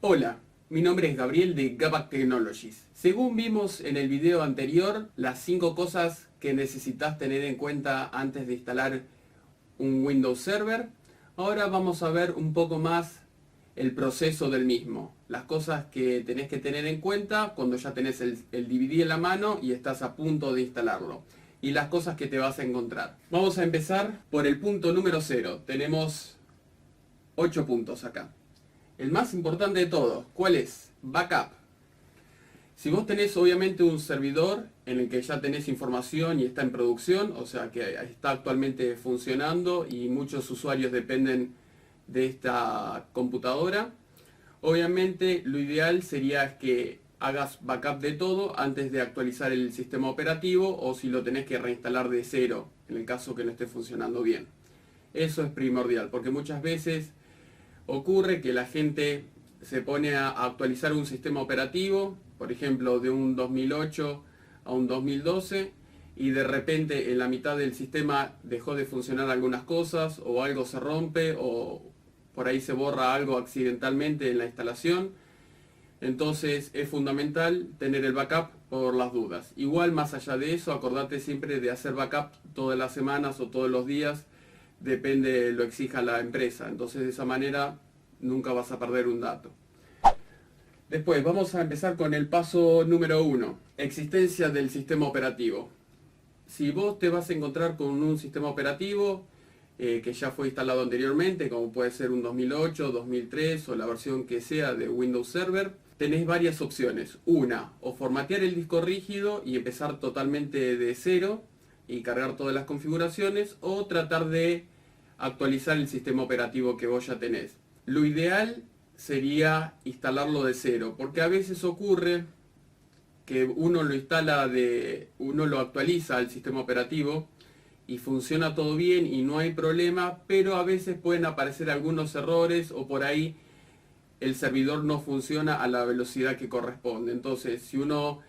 Hola, mi nombre es Gabriel de Gabac Technologies. Según vimos en el video anterior, las 5 cosas que necesitas tener en cuenta antes de instalar un Windows Server, ahora vamos a ver un poco más el proceso del mismo. Las cosas que tenés que tener en cuenta cuando ya tenés el DVD en la mano y estás a punto de instalarlo. Y las cosas que te vas a encontrar. Vamos a empezar por el punto número 0. Tenemos 8 puntos acá. El más importante de todos, ¿cuál es? Backup. Si vos tenés obviamente un servidor en el que ya tenés información y está en producción, o sea que está actualmente funcionando y muchos usuarios dependen de esta computadora, obviamente lo ideal sería que hagas backup de todo antes de actualizar el sistema operativo o si lo tenés que reinstalar de cero en el caso que no esté funcionando bien. Eso es primordial porque muchas veces ocurre que la gente se pone a actualizar un sistema operativo, por ejemplo, de un 2008 a un 2012, y de repente en la mitad del sistema dejó de funcionar algunas cosas, o algo se rompe, o por ahí se borra algo accidentalmente en la instalación. Entonces es fundamental tener el backup por las dudas. Igual, más allá de eso, acordate siempre de hacer backup todas las semanas o todos los días, depende lo exija la empresa. Entonces de esa manera nunca vas a perder un dato. Después vamos a empezar con el paso número 1, existencia del sistema operativo. Si vos te vas a encontrar con un sistema operativo que ya fue instalado anteriormente, como puede ser un 2008, 2003 o la versión que sea de Windows Server, tenés varias opciones. Una, o formatear el disco rígido y empezar totalmente de cero y cargar todas las configuraciones, o tratar de actualizar el sistema operativo que vos ya tenés. Lo ideal sería instalarlo de cero, porque a veces ocurre que uno lo actualiza al sistema operativo y funciona todo bien y no hay problema, pero a veces pueden aparecer algunos errores o por ahí el servidor no funciona a la velocidad que corresponde. Entonces, si uno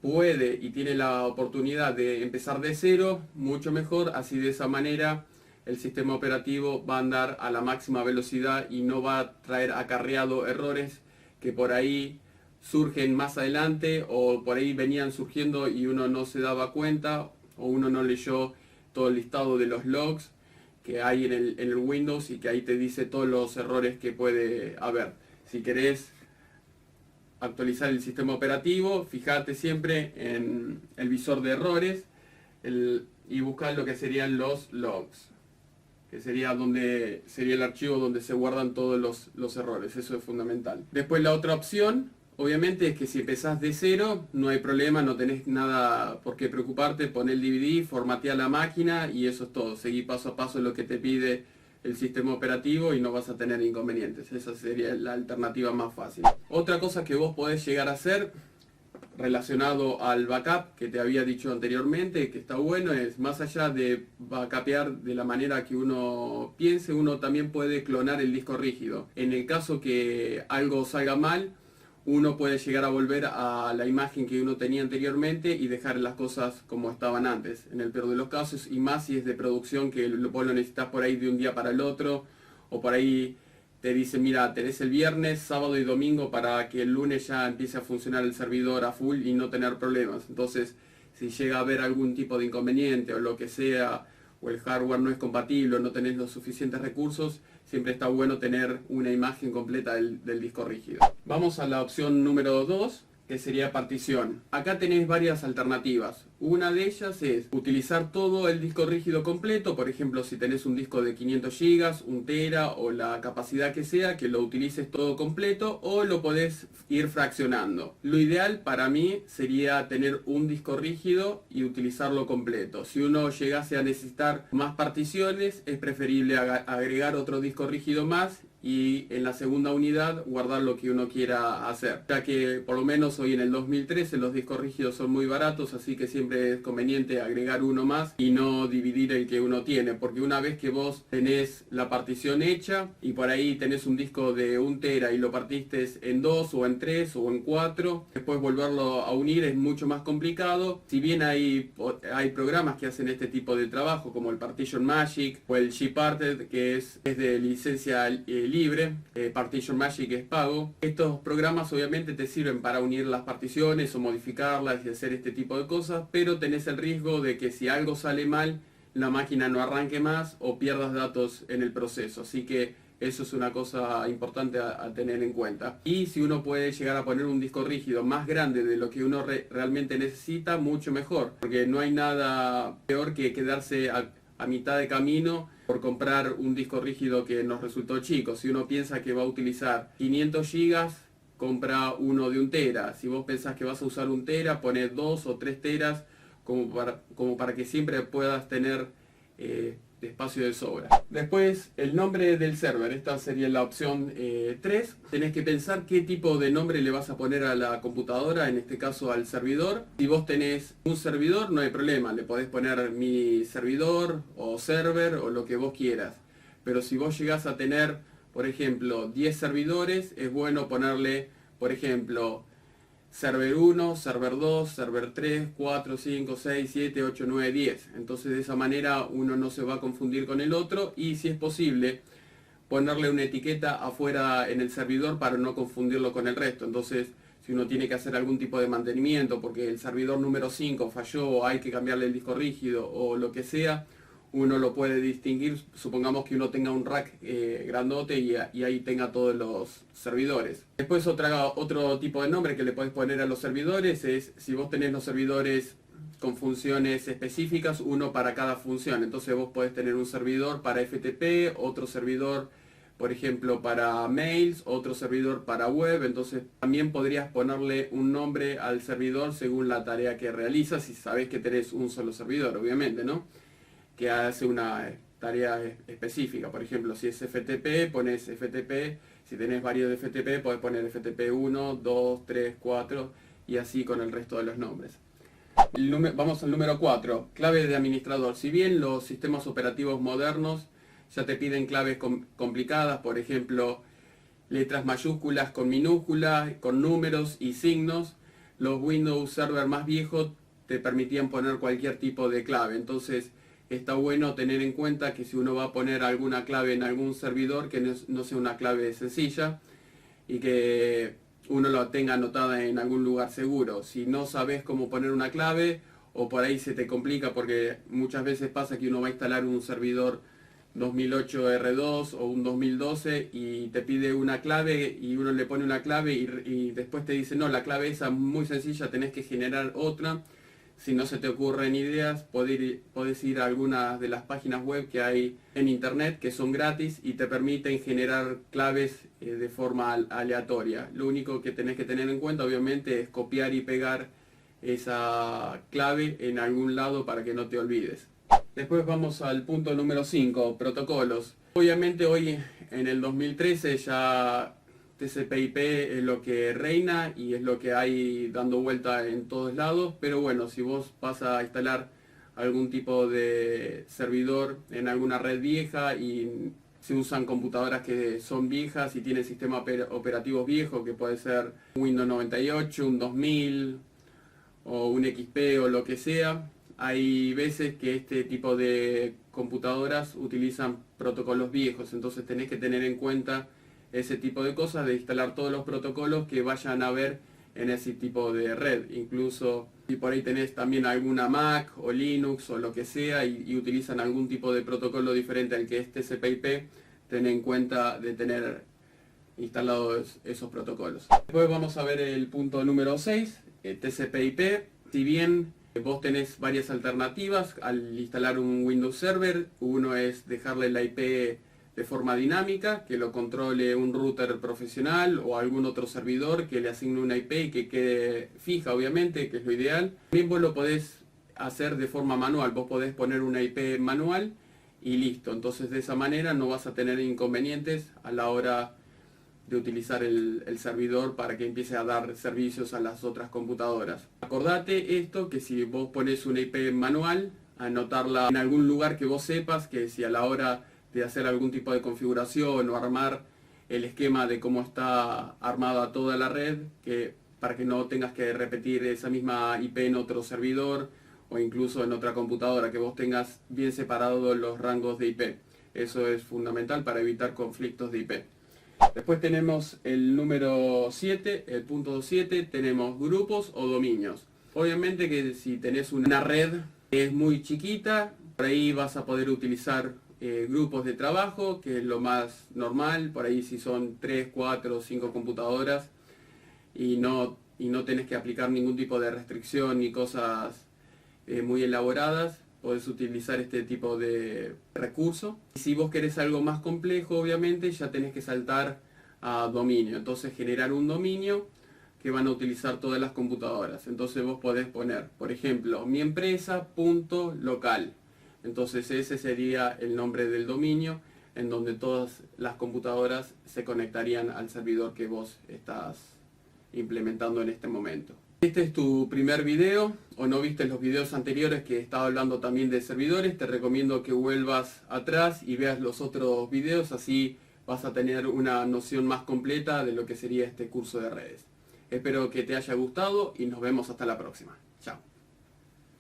puede y tiene la oportunidad de empezar de cero, mucho mejor, así de esa manera el sistema operativo va a andar a la máxima velocidad y no va a traer acarreado errores que por ahí surgen más adelante o por ahí venían surgiendo y uno no se daba cuenta o uno no leyó todo el listado de los logs que hay en el Windows y que ahí te dice todos los errores que puede haber. Si querés actualizar el sistema operativo, fíjate siempre en el visor de errores y buscar lo que serían los logs, que sería el archivo donde se guardan todos los errores. Eso es fundamental. Después la otra opción, obviamente, es que si empezás de cero, no hay problema, no tenés nada por qué preocuparte, pon el DVD, formatea la máquina y eso es todo. Seguí paso a paso lo que te pide el sistema operativo y no vas a tener inconvenientes. Esa sería la alternativa más fácil. Otra cosa que vos podés llegar a hacer relacionado al backup que te había dicho anteriormente, que está bueno, es más allá de backupear de la manera que uno piense, uno también puede clonar el disco rígido. En el caso que algo salga mal, uno puede llegar a volver a la imagen que uno tenía anteriormente y dejar las cosas como estaban antes, en el peor de los casos, y más si es de producción que vos lo necesitas por ahí de un día para el otro, o por ahí te dicen, mira, tenés el viernes, sábado y domingo para que el lunes ya empiece a funcionar el servidor a full y no tener problemas. Entonces, si llega a haber algún tipo de inconveniente o lo que sea, o el hardware no es compatible o no tenés los suficientes recursos, siempre está bueno tener una imagen completa del disco rígido. Vamos a la opción número 2, que sería partición. Acá tenés varias alternativas. Una de ellas es utilizar todo el disco rígido completo, por ejemplo, si tenés un disco de 500 GB, 1 tera o la capacidad que sea, que lo utilices todo completo, o lo podés ir fraccionando. Lo ideal para mí sería tener un disco rígido y utilizarlo completo. Si uno llegase a necesitar más particiones, es preferible agregar otro disco rígido más y en la segunda unidad guardar lo que uno quiera hacer, ya que por lo menos hoy en el 2013 los discos rígidos son muy baratos, así que siempre es conveniente agregar uno más y no dividir el que uno tiene, porque una vez que vos tenés la partición hecha y por ahí tenés un disco de 1 tera y lo partiste en 2 o en 3 o en 4, después volverlo a unir es mucho más complicado. Si bien hay programas que hacen este tipo de trabajo como el Partition Magic o el Gparted, que es de licencia libre, Partition Magic es pago. Estos programas obviamente te sirven para unir las particiones o modificarlas y hacer este tipo de cosas, pero tenés el riesgo de que si algo sale mal, la máquina no arranque más o pierdas datos en el proceso. Así que eso es una cosa importante a tener en cuenta. Y si uno puede llegar a poner un disco rígido más grande de lo que uno realmente necesita, mucho mejor. Porque no hay nada peor que quedarse a mitad de camino por comprar un disco rígido que nos resultó chico. Si uno piensa que va a utilizar 500 gigas, compra uno de 1 tera. Si vos pensás que vas a usar 1 tera, poné 2 o 3 teras como para que siempre puedas tener espacio de sobra. Después, el nombre del server. Esta sería la opción 3. Tenés que pensar qué tipo de nombre le vas a poner a la computadora, en este caso al servidor. Si vos tenés un servidor, no hay problema. Le podés poner mi servidor o server o lo que vos quieras. Pero si vos llegás a tener, por ejemplo, 10 servidores, es bueno ponerle, por ejemplo, server 1, server 2, server 3, 4, 5, 6, 7, 8, 9, 10. Entonces de esa manera uno no se va a confundir con el otro y si es posible ponerle una etiqueta afuera en el servidor para no confundirlo con el resto. Entonces si uno tiene que hacer algún tipo de mantenimiento porque el servidor número 5 falló o hay que cambiarle el disco rígido o lo que sea, uno lo puede distinguir. Supongamos que uno tenga un rack grandote y ahí tenga todos los servidores. Después otro tipo de nombre que le podés poner a los servidores es, si vos tenés los servidores con funciones específicas, uno para cada función. Entonces vos podés tener un servidor para FTP, otro servidor, por ejemplo, para mails, otro servidor para web. Entonces también podrías ponerle un nombre al servidor según la tarea que realizas, si sabés que tenés un solo servidor, obviamente, ¿no? Que hace una tarea específica. Por ejemplo, si es FTP, pones FTP. Si tenés varios de FTP, podés poner FTP 1, 2, 3, 4 y así con el resto de los nombres. Vamos al número 4, clave de administrador. Si bien los sistemas operativos modernos ya te piden claves complicadas, por ejemplo, letras mayúsculas con minúsculas, con números y signos, los Windows Server más viejos te permitían poner cualquier tipo de clave. Entonces está bueno tener en cuenta que si uno va a poner alguna clave en algún servidor, que no sea una clave sencilla y que uno la tenga anotada en algún lugar seguro. Si no sabes cómo poner una clave o por ahí se te complica, porque muchas veces pasa que uno va a instalar un servidor 2008 R2 o un 2012 y te pide una clave y uno le pone una clave y después te dice no, la clave esa es muy sencilla, tenés que generar otra. Si no se te ocurren ideas, podés ir a algunas de las páginas web que hay en internet que son gratis y te permiten generar claves de forma aleatoria. Lo único que tenés que tener en cuenta obviamente es copiar y pegar esa clave en algún lado para que no te olvides. Después vamos al punto número 5, protocolos. Obviamente hoy en el 2013 ya TCP/IP es lo que reina y es lo que hay dando vuelta en todos lados, pero bueno, si vos vas a instalar algún tipo de servidor en alguna red vieja y se usan computadoras que son viejas y tienen sistemas operativos viejos, que puede ser Windows 98, un 2000 o un XP o lo que sea, hay veces que este tipo de computadoras utilizan protocolos viejos, entonces tenés que tener en cuenta ese tipo de cosas, de instalar todos los protocolos que vayan a haber en ese tipo de red. Incluso si por ahí tenés también alguna Mac o Linux o lo que sea y utilizan algún tipo de protocolo diferente al que es TCP/IP, ten en cuenta de tener instalados esos protocolos. Después vamos a ver el punto número 6, TCP/IP. Si bien vos tenés varias alternativas al instalar un Windows Server, uno es dejarle la IP de forma dinámica, que lo controle un router profesional o algún otro servidor que le asigne una IP y que quede fija, obviamente, que es lo ideal. También vos lo podés hacer de forma manual, vos podés poner una IP manual y listo. Entonces de esa manera no vas a tener inconvenientes a la hora de utilizar el servidor para que empiece a dar servicios a las otras computadoras. Acordate esto, que si vos pones una IP manual, anotarla en algún lugar que vos sepas, que si a la hora de hacer algún tipo de configuración o armar el esquema de cómo está armada toda la red, para que no tengas que repetir esa misma IP en otro servidor o incluso en otra computadora, que vos tengas bien separados los rangos de IP. Eso es fundamental para evitar conflictos de IP. Después tenemos el número 7, el punto 7, tenemos grupos o dominios. Obviamente que si tenés una red que es muy chiquita, por ahí vas a poder utilizar grupos de trabajo, que es lo más normal. Por ahí si son 3, 4, 5 computadoras y no tenés que aplicar ningún tipo de restricción ni cosas muy elaboradas, podés utilizar este tipo de recurso. Si vos querés algo más complejo, obviamente ya tenés que saltar a dominio. Entonces generar un dominio que van a utilizar todas las computadoras. Entonces vos podés poner, por ejemplo, mi empresa.local. Entonces ese sería el nombre del dominio en donde todas las computadoras se conectarían al servidor que vos estás implementando en este momento. Este es tu primer video o no viste los videos anteriores que estaba hablando también de servidores, te recomiendo que vuelvas atrás y veas los otros videos, así vas a tener una noción más completa de lo que sería este curso de redes. Espero que te haya gustado y nos vemos hasta la próxima. Chao.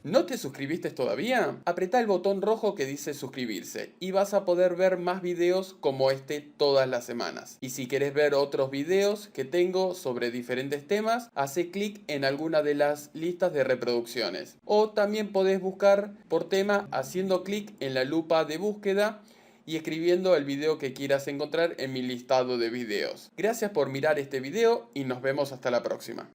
¿No te suscribiste todavía? Apretá el botón rojo que dice suscribirse y vas a poder ver más videos como este todas las semanas. Y si querés ver otros videos que tengo sobre diferentes temas, hace clic en alguna de las listas de reproducciones. O también podés buscar por tema haciendo clic en la lupa de búsqueda y escribiendo el video que quieras encontrar en mi listado de videos. Gracias por mirar este video y nos vemos hasta la próxima.